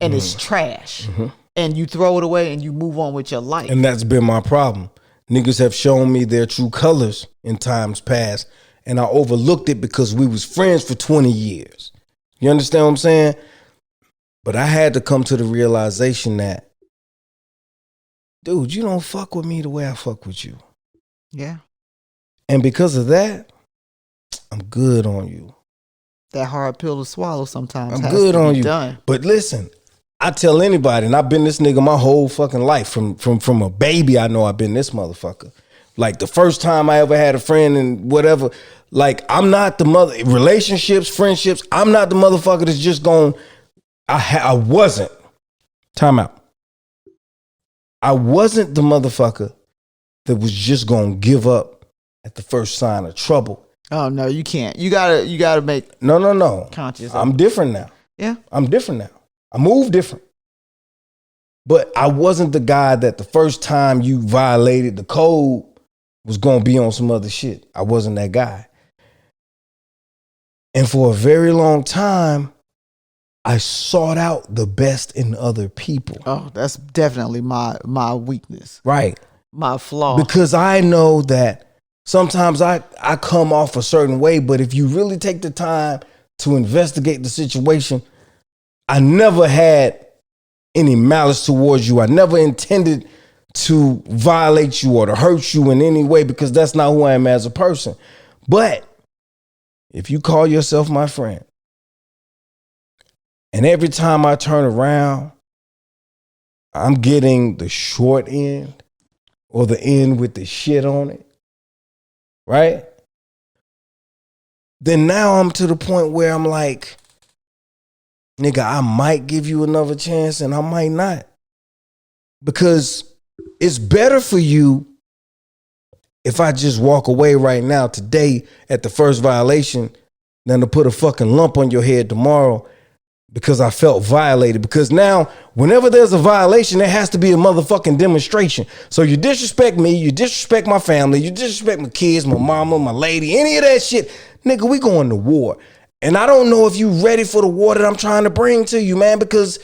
and it's trash. And you throw it away and you move on with your life. And that's been my problem. Niggas have shown me their true colors in times past, and I overlooked it because we was friends for 20 years. You understand what I'm saying? But I had to come to the realization that, dude, you don't fuck with me the way I fuck with you. Yeah. And because of that, I'm good on you. That hard pill to swallow sometimes. I'm good on you. Done. But listen, I tell anybody, and I've been this nigga my whole fucking life. From a baby, I know I've been this motherfucker. Like the first time I ever had a friend and whatever, like I'm not the mother, relationships, friendships, I'm not the motherfucker that's just going, I wasn't. Time out. I wasn't the motherfucker that was just going to give up at the first sign of trouble. Oh no, you can't. You gotta make no conscious. I'm different now. Yeah. I'm different now. I move different. But I wasn't the guy that the first time you violated the code was going to be on some other shit. I wasn't that guy. And for a very long time, I sought out the best in other people. Oh, that's definitely my weakness. Right. My flaw. Because I know that sometimes I come off a certain way, but if you really take the time to investigate the situation, I never had any malice towards you. I never intended to violate you or to hurt you in any way because that's not who I am as a person. But if you call yourself my friend, and every time I turn around, I'm getting the short end or the end with the shit on it, right? Then now I'm to the point where I'm like, nigga, I might give you another chance and I might not. Because it's better for you if I just walk away right now today at the first violation than to put a fucking lump on your head tomorrow because I felt violated. Because now, whenever there's a violation, there has to be a motherfucking demonstration. So you disrespect me, you disrespect my family, you disrespect my kids, my mama, my lady, any of that shit. Nigga, we going to war. And I don't know if you ready for the war that I'm trying to bring to you, man, because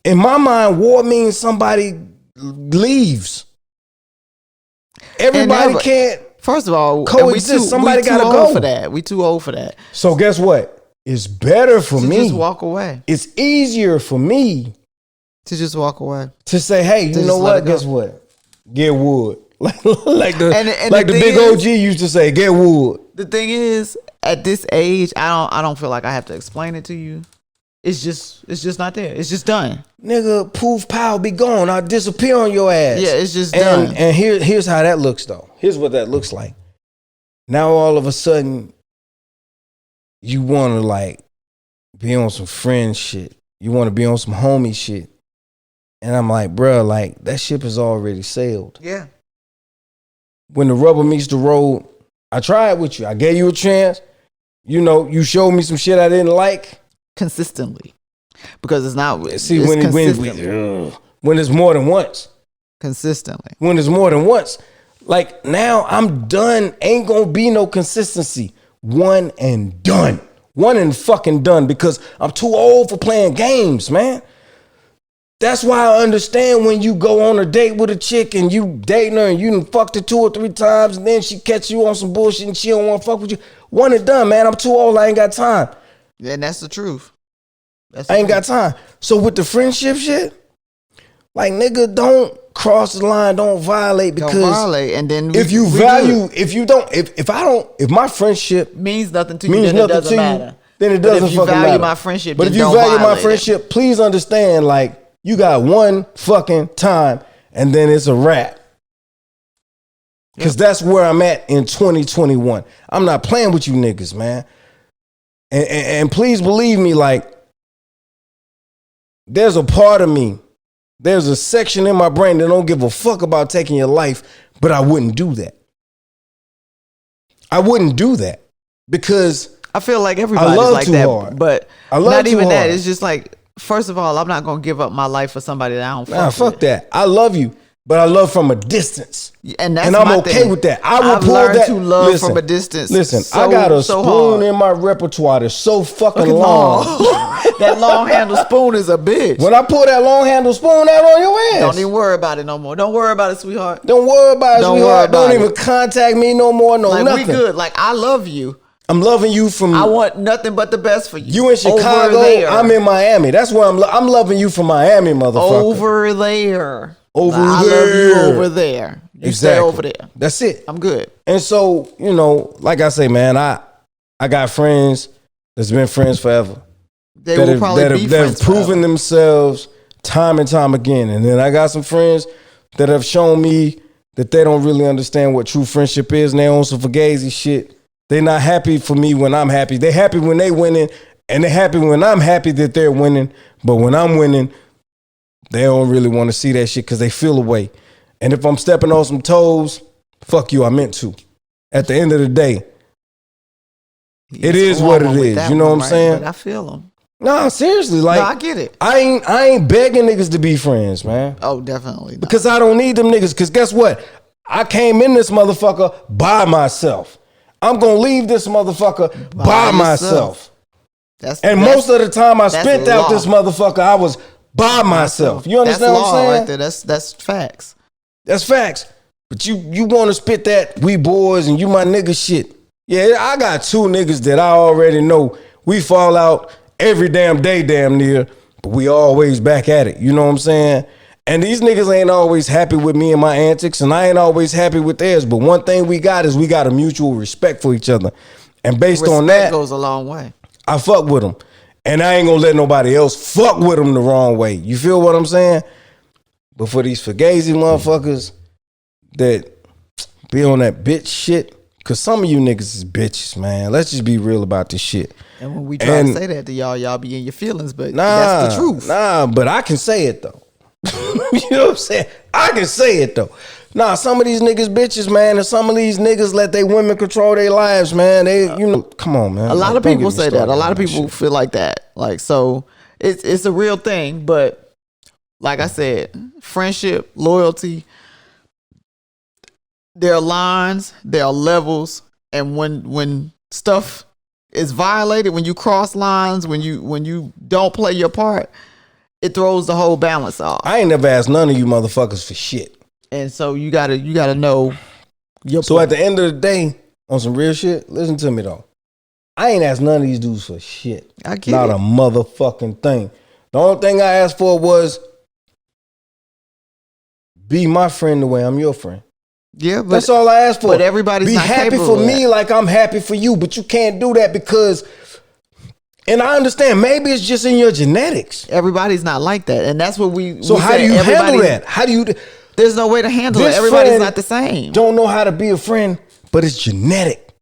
in my mind, war means somebody leaves. Everybody can't. First of all, coexist. Somebody got to go for that. We too old for that. So guess what? It's better for me. Just walk away. It's easier for me to just walk away. To say, hey, you know what? Guess what? Get wood. like the big OG used to say, get wood. The thing is, at this age, I don't feel like I have to explain it to you. It's just not there. It's just done. Nigga, poof, pow, be gone. I'll disappear on your ass. Yeah, it's just done. And here's how that looks, though. Here's what that looks like. Now all of a sudden, you want to like be on some friend shit. You want to be on some homie shit. And I'm like, bro, like that ship is already sailed. Yeah. When the rubber meets the road, I tried with you. I gave you a chance. You know, you showed me some shit I didn't like. Consistently. Because it's not. See, it's when it's more than once. Consistently. When it's more than once. Like now I'm done. Ain't gonna be no consistency. One and done. One and fucking done because I'm too old for playing games, man. That's why I understand when you go on a date with a chick and you dating her and you done fucked her 2 or 3 times and then she catch you on some bullshit and she don't want to fuck with you. One and done, man. I'm too old. I ain't got time. Yeah, and that's the truth. I ain't got time. So with the friendship shit, like nigga, don't cross the line. Don't violate because don't violate. And then if you value, if my friendship means nothing to you, means then nothing it doesn't to matter. You, then it doesn't fucking matter. If you value my friendship, but if you value my friendship, please understand, like. You got one fucking time and then it's a wrap. Because that's where I'm at in 2021. I'm not playing with you niggas, man. And please believe me, like, there's a part of me, there's a section in my brain that don't give a fuck about taking your life, but I wouldn't do that. I wouldn't do that because I feel like everybody's like that. Hard. But not even that. It's just like, first of all, I'm not going to give up my life for somebody that I don't fuck with. Fuck that. I love you, but I love from a distance. And I'm okay with that. I've learned to love from a distance. Listen, I got a spoon in my repertoire that's so fucking long. That long handle spoon is a bitch. When I pull that long handle spoon out on your ass. Don't even worry about it no more. Don't worry about it, sweetheart. Don't worry about it, sweetheart. Don't even contact me no more. No, nothing. We good. Like, I love you. I'm loving you from. I want nothing but the best for you. You in Chicago, I'm in Miami. That's where I'm loving you from Miami, motherfucker. Over there. I love you over there. You stay over there. That's it. I'm good. And so, you know, like I say, man, I got friends that's been friends forever. They will probably be friends that have proven themselves time and time again. And then I got some friends that have shown me that they don't really understand what true friendship is, and they on some fugazi shit. They're not happy for me when I'm happy. They're happy when they winning, and they're happy when I'm happy that they're winning. But when I'm winning, they don't really want to see that shit because they feel away. And if I'm stepping on some toes, fuck you, I meant to. At the end of the day, it is what it is. You know what I'm saying? But I feel them. Nah, seriously, like, no, I get it. I ain't begging niggas to be friends, man. Oh, definitely not. Because I don't need them niggas. Because guess what? I came in this motherfucker by myself. I'm going to leave this motherfucker by myself. Most of the time I spent out this motherfucker, I was by myself. You understand what I'm saying? Right there. That's facts. That's facts. But you want to spit that we boys and you my nigga shit. Yeah, I got 2 niggas that I already know. We fall out every damn day damn near, but we always back at it. You know what I'm saying? And these niggas ain't always happy with me and my antics, and I ain't always happy with theirs. But one thing we got is we got a mutual respect for each other. And based on that, goes a long way. I fuck with them. And I ain't gonna let nobody else fuck with them the wrong way. You feel what I'm saying? But for these fugazi motherfuckers that be on that bitch shit, because some of you niggas is bitches, man. Let's just be real about this shit. And when we try to say that to y'all be in your feelings, but that's the truth. But I can say it, though. You know what I'm saying? I can say it though. Nah, some of these niggas bitches, man, and some of these niggas let their women control their lives, man. They, come on, man. A lot of people say that. A lot of people feel like that. Like, so it's a real thing. But like I said, friendship, loyalty, there are lines, there are levels, and when stuff is violated, when you cross lines, when you don't play your part, it throws the whole balance off. I ain't never asked none of you motherfuckers for shit. And so you gotta know your So at the end of the day, on some real shit, listen to me though. I ain't asked none of these dudes for shit. I get Not it. a motherfucking thing. The only thing I asked for was be my friend the way I'm your friend. Yeah, but that's all I asked for. But everybody's be not happy for me like I'm happy for you. But you can't do that because, and I understand, maybe it's just in your genetics. Everybody's not like that, and that's what we. So how do you handle that? How do you? There's no way to handle it. Everybody's not the same. Don't know how to be a friend, but it's genetic.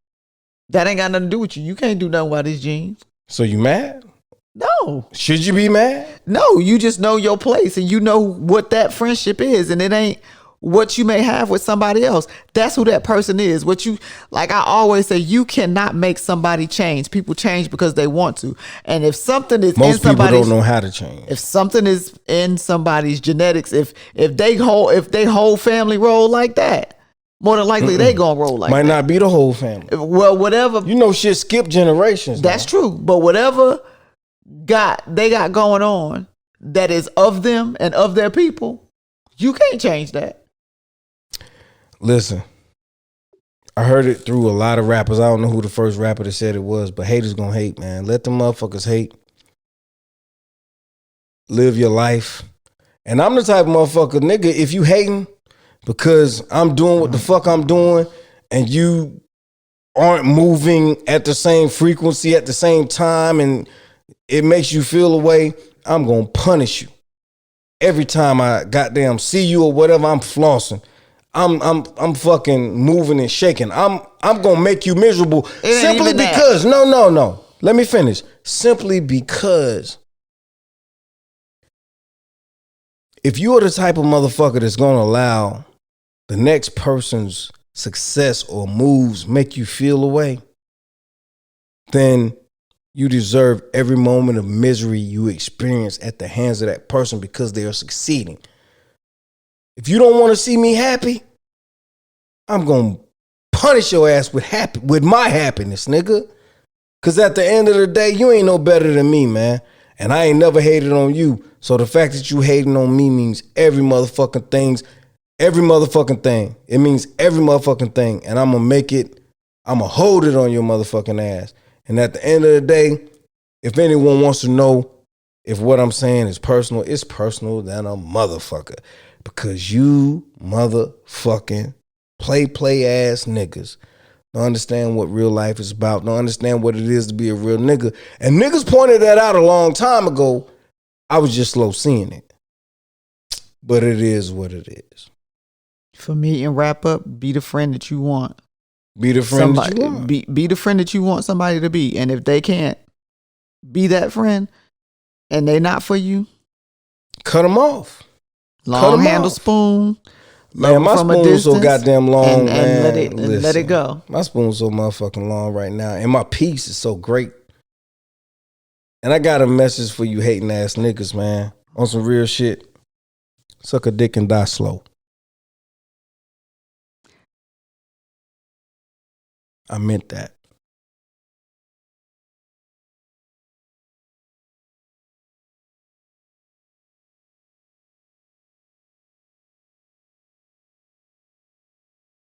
That ain't got nothing to do with you. You can't do nothing about these genes. So you mad? No. Should you be mad? No, you just know your place and you know what that friendship is, and it ain't what you may have with somebody else. That's who that person is. What you like, I always say, you cannot make somebody change. People change because they want to. And if something is Most people don't know how to change. If something is in somebody's genetics, if they whole family roll like that, more than likely they gonna roll like Might that. not be the whole family. Well, whatever. You know, shit skip generations. That's true. But whatever they got going on that is of them and of their people, you can't change that. Listen, I heard it through a lot of rappers. I don't know who the first rapper that said it was, but haters gonna hate, man. Let them motherfuckers hate. Live your life. And I'm the type of motherfucker, nigga, if you hating because I'm doing what the fuck I'm doing and you aren't moving at the same frequency at the same time and it makes you feel away, I'm gonna punish you. Every time I goddamn see you or whatever, I'm flossing. I'm fucking moving and shaking. I'm gonna make you miserable simply because no. Let me finish. Simply because if you are the type of motherfucker that's gonna allow the next person's success or moves make you feel away, then you deserve every moment of misery you experience at the hands of that person because they are succeeding. If you don't want to see me happy, I'm going to punish your ass with my happiness, nigga. Because at the end of the day, you ain't no better than me, man. And I ain't never hated on you. So the fact that you hating on me means every motherfucking thing. It means every motherfucking thing. And I'm going to hold it on your motherfucking ass. And at the end of the day, if anyone wants to know if what I'm saying is personal, it's personal than a motherfucker. Because you motherfucking play ass niggas don't understand what real life is about. Don't understand what it is to be a real nigga. And niggas pointed that out a long time ago. I was just slow seeing it. But it is what it is. For me, and wrap up, be the friend that you want. Be the friend that you want. Be the friend that you want somebody to be. And if they can't be that friend and they not for you, cut them off. Long handle spoon. Man, my spoon's so goddamn long, man. And let it go. My spoon's so motherfucking long right now. And my piece is so great. And I got a message for you hating ass niggas, man. On some real shit. Suck a dick and die slow. I meant that.